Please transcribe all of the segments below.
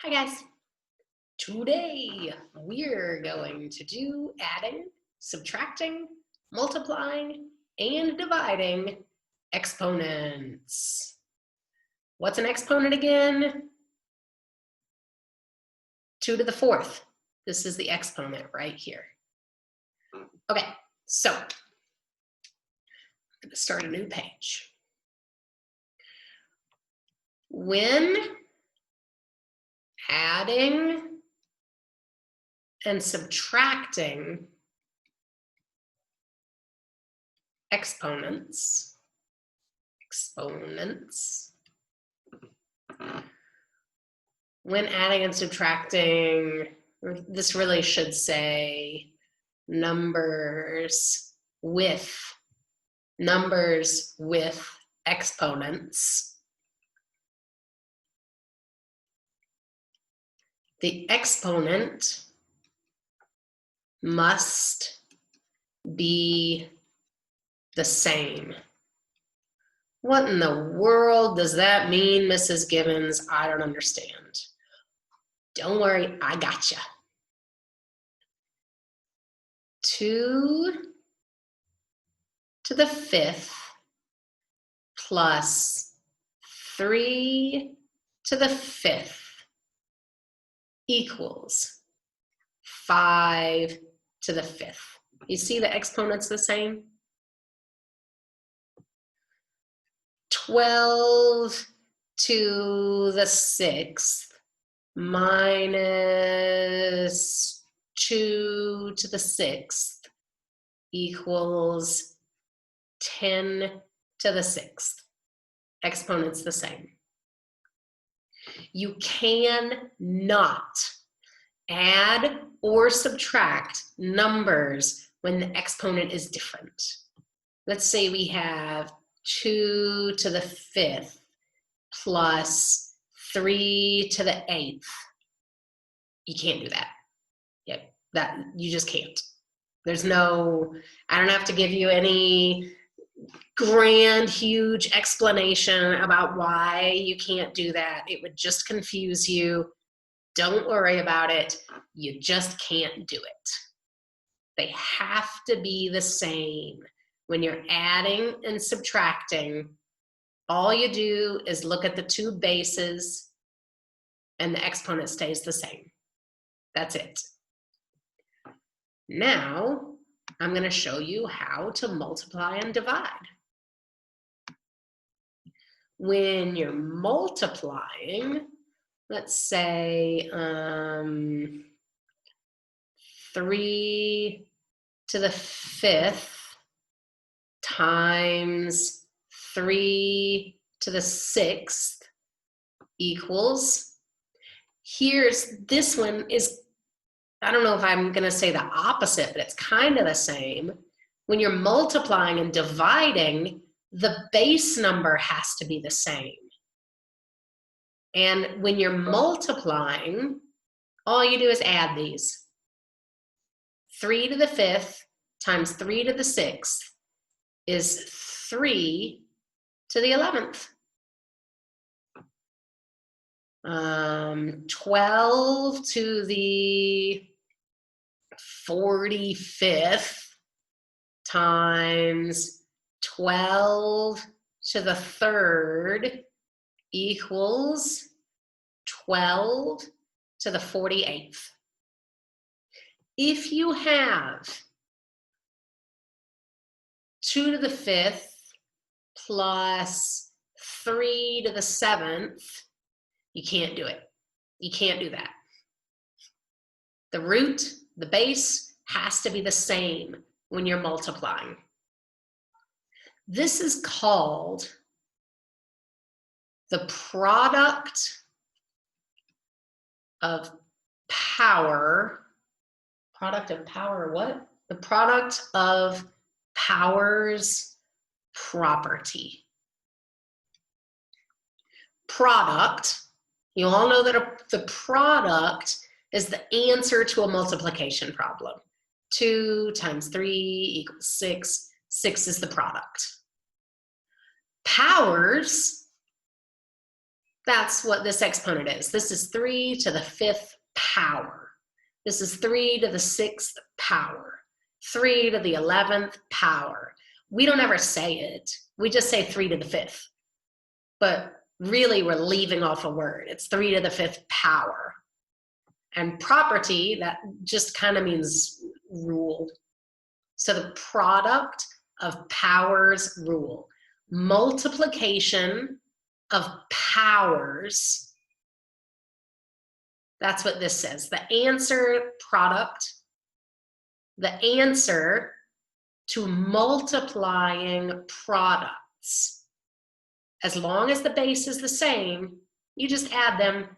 Hi guys. Today we're going to do adding, subtracting, multiplying, and dividing exponents. What's an exponent again? 2 to the 4th. This is the exponent right here. Okay, so I'm going to start a new page. When adding and subtracting exponents, when adding and subtracting, this really should say numbers with exponents. The exponent must be the same. What in the world does that mean, Mrs. Gibbons? I don't understand. Don't worry, I gotcha. 2 to the 5th plus 3 to the 5th equals 5 to the 5th. You see the exponent's the same? 12 to the 6th minus 2 to the 6th equals 10 to the 6th. Exponent's the same. You cannot add or subtract numbers when the exponent is different. Let's say we have 2 to the 5th plus 3 to the 8th. You can't do that. Yep, that you just can't. There's no, I don't have to give you any grand, huge explanation about why you can't do that. It would just confuse you. Don't worry about it. You just can't do it. They have to be the same. When you're adding and subtracting, all you do is look at the two bases and the exponent stays the same. That's it. Now, I'm going to show you how to multiply and divide. When you're multiplying, let's say 3 to the 5th times 3 to the 6th equals, here's this one is, I don't know if I'm going to say the opposite, but it's kind of the same. When you're multiplying and dividing, the base number has to be the same. And when you're multiplying, all you do is add these. 3 to the 5th times 3 to the 6th is 3 to the 11th. 12 to the 45th times 12 to the 3rd equals 12 to the 48th. If you have 2 to the 5th plus 3 to the 7th, you can't do it. You can't do that. The root, the base, has to be the same when you're multiplying. This is called the product of power. Product of power what? The product of powers property. Product, you all know that the product is the answer to a multiplication problem. 2 times 3 equals 6. 6 is the product. Powers That's what this exponent is. This is 3 to the 5th power. This is 3 to the 6th power. 3 to the 11th power. We don't ever say it. We just say 3 to the 5th. But really, we're leaving off a word. It's 3 to the 5th power. And property, that just kind of means rule. So the product of powers rule. Multiplication of powers. That's what this says. The answer product, the answer to multiplying products. As long as the base is the same, you just add them.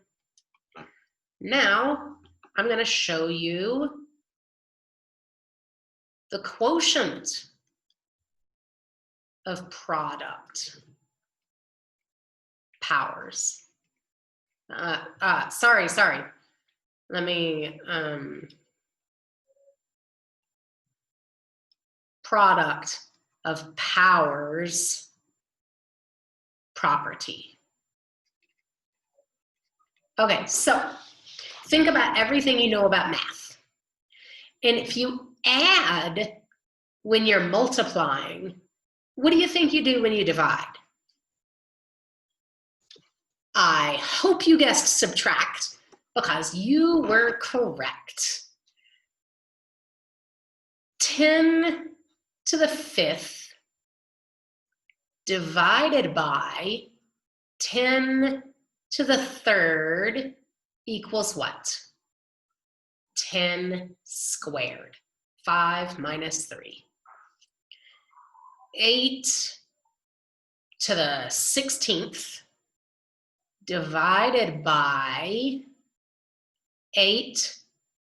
Now, I'm going to show you the quotient of product powers. Sorry. Let me, product of powers property. Okay, so think about everything you know about math. And if you add when you're multiplying, what do you think you do when you divide? I hope you guessed subtract, because you were correct. 10 to the 5th divided by 10 to the 3rd equals what? 10 squared. 5 minus 3. 8 to the 16th divided by 8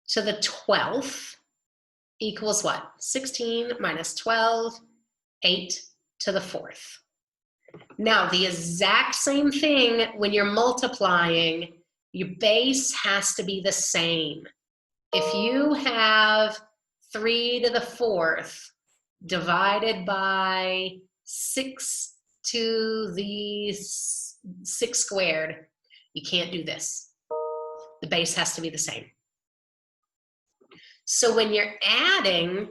to the 12th equals what? 16 minus 12, 8 to the 4th. Now, the exact same thing when you're multiplying, your base has to be the same. If you have 3 to the 4th divided by 6 to the 6 squared, you can't do this. The base has to be the same. So when you're adding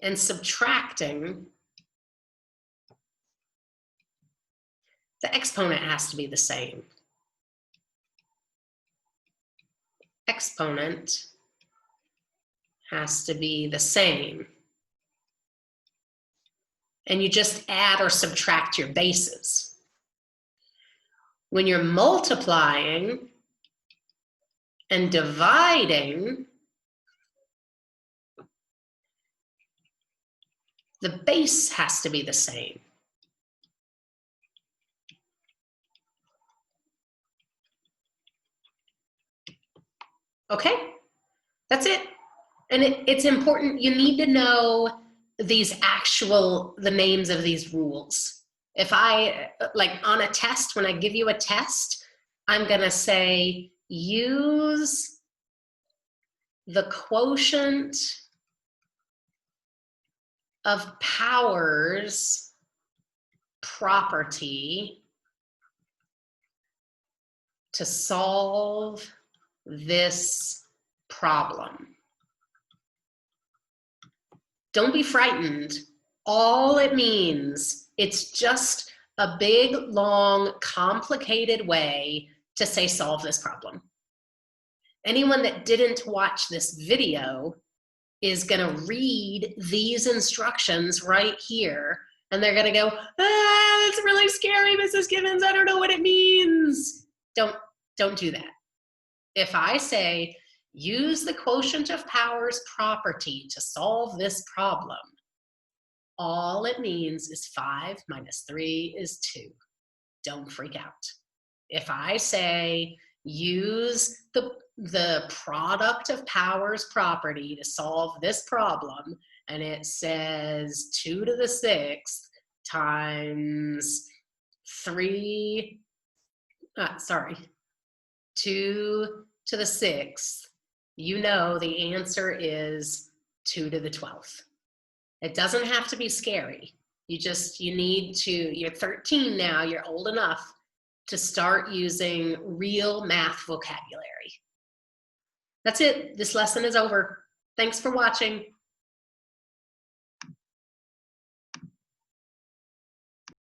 and subtracting, the exponent has to be the same. Exponent has to be the same. And you just add or subtract your bases. When you're multiplying and dividing, the base has to be the same. Okay, that's it. And it's important, you need to know the names of these rules. If I, like on a test, when I give you a test, I'm gonna say, use the quotient of powers property to solve this problem. Don't be frightened. All it means, it's just a big, long, complicated way to say solve this problem. Anyone that didn't watch this video is gonna read these instructions right here, and they're gonna go, ah, that's really scary, Mrs. Gibbons, I don't know what it means. Don't do that. If I say, use the quotient of powers property to solve this problem, all it means is 5 minus 3 is 2. Don't freak out. If I say, use the product of powers property to solve this problem, and it says 2 to the 6th times 2 to the 6th, you know the answer is 2 to the 12th. It doesn't have to be scary. You need to, you're 13 now, you're old enough to start using real math vocabulary. That's it. This lesson is over. Thanks for watching.